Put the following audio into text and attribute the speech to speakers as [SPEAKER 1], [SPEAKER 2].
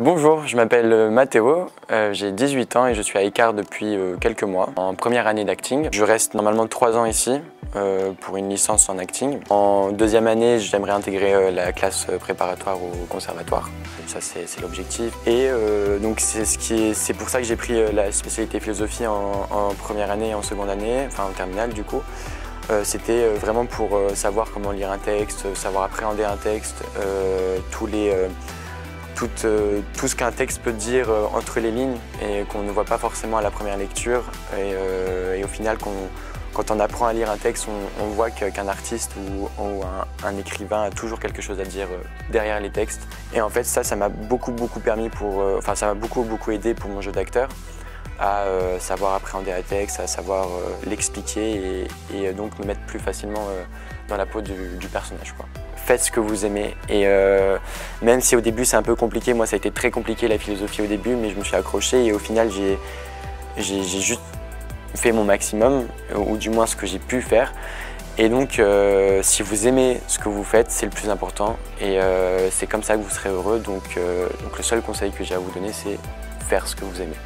[SPEAKER 1] Bonjour, je m'appelle Mathéo, j'ai 18 ans et je suis à Icare depuis quelques mois, en première année d'acting. Je reste normalement 3 ans ici pour une licence en acting. En deuxième année, j'aimerais intégrer la classe préparatoire au conservatoire. Ça, c'est l'objectif. Et donc c'est pour ça que j'ai pris la spécialité philosophie en première année et en seconde année, enfin en terminale du coup. C'était vraiment pour savoir comment lire un texte, savoir appréhender un texte, tout ce qu'un texte peut dire entre les lignes et qu'on ne voit pas forcément à la première lecture. Et au final, quand on apprend à lire un texte, on voit qu'un artiste ou un écrivain a toujours quelque chose à dire derrière les textes. Et en fait, ça m'a beaucoup permis ça m'a beaucoup aidé pour mon jeu d'acteur à savoir appréhender un texte, à savoir l'expliquer et donc me mettre plus facilement dans la peau du personnage, quoi. Faites ce que vous aimez et même si au début c'est un peu compliqué, moi ça a été très compliqué la philosophie au début, mais je me suis accroché et au final j'ai juste fait mon maximum, ou du moins ce que j'ai pu faire. Et donc si vous aimez ce que vous faites, c'est le plus important et c'est comme ça que vous serez heureux. Donc le seul conseil que j'ai à vous donner, c'est faire ce que vous aimez.